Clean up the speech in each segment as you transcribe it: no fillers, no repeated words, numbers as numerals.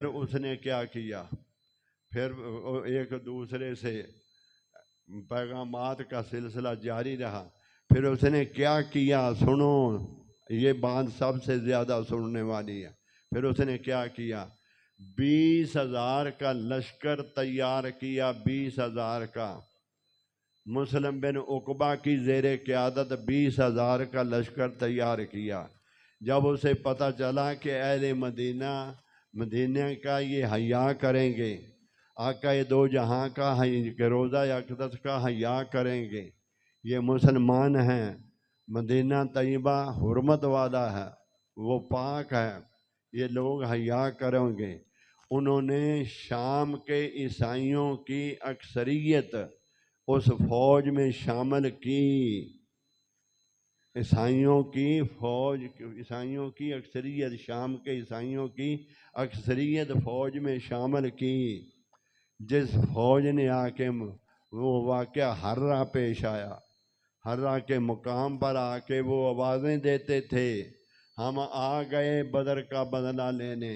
پھر اس نے کیا کیا، پھر ایک دوسرے سے پیغامات کا سلسلہ جاری رہا۔ پھر اس نے کیا کیا سنو، یہ بات سب سے زیادہ سننے والی ہے۔ پھر اس نے کیا کیا، 20,000 کا لشکر تیار کیا، 20,000 کا، مسلم بن عقبہ کی زیر قیادت 20,000 کا لشکر تیار کیا۔ جب اسے پتہ چلا کہ اہل مدینہ کا یہ حیا کریں گے، آقا دو جہاں کا روضہ اقدس کا حیا کریں گے، یہ مسلمان ہیں، مدینہ طیبہ حرمت والا ہے، وہ پاک ہے، یہ لوگ حیا کریں گے، انہوں نے شام کے عیسائیوں کی اکثریت اس فوج میں شامل کی، عیسائیوں کی اکثریت، شام کے عیسائیوں کی اکثریت فوج میں شامل کی۔ جس فوج نے آ کے وہ واقعہ ہررا پیش آیا، ہررا کے مقام پر آ کے وہ آوازیں دیتے تھے، ہم آ گئے بدر کا بدلہ لینے،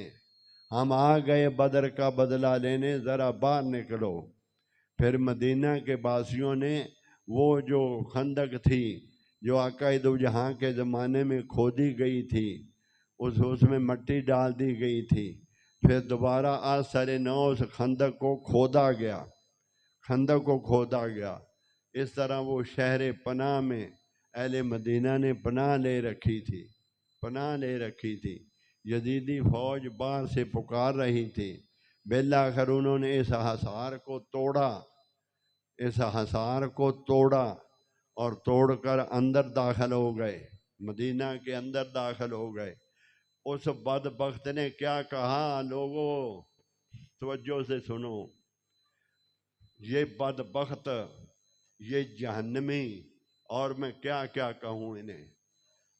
ہم آ گئے بدر کا بدلہ لینے، ذرا باہر نکلو۔ پھر مدینہ کے باسیوں نے وہ جو خندق تھی جو آقا دو جہاں کے زمانے میں کھودی گئی تھی، اس میں مٹی ڈال دی گئی تھی، پھر دوبارہ آثر نو اس خندق کو کھودا گیا، اس طرح وہ شہر پناہ میں اہل مدینہ نے پناہ لے رکھی تھی۔ یزیدی فوج باہر سے پکار رہی تھی، بالآخر انہوں نے اس حصار کو توڑا اور توڑ کر اندر داخل ہو گئے، مدینہ کے اندر داخل ہو گئے۔ اس بدبخت نے کیا کہا، لوگوں توجہ سے سنو، یہ بدبخت، یہ جہنمی، اور میں کیا کیا کہوں انہیں،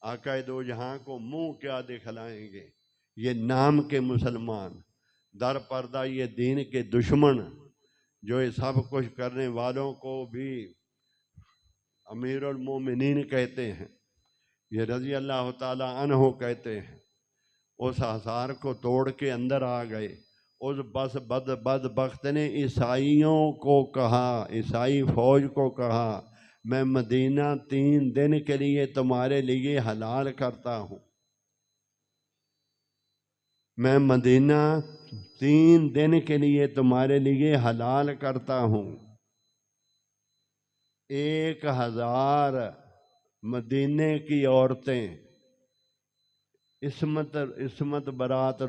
آقا دو جہاں کو منہ کیا دکھلائیں گے، یہ نام کے مسلمان، در پردہ یہ دین کے دشمن، جو یہ سب کچھ کرنے والوں کو بھی امیر المومنین کہتے ہیں، یہ رضی اللہ تعالی عنہ کہتے ہیں، اس حصار کو توڑ کے اندر آ گئے۔ اس بدبخت نے عیسائیوں کو کہا، عیسائی فوج کو کہا، میں مدینہ 3 دن کے لیے تمہارے لیے حلال کرتا ہوں، میں مدینہ 3 دن کے لیے تمہارے لیے حلال کرتا ہوں۔ 1,000 مدینے کی عورتیں عصمت برات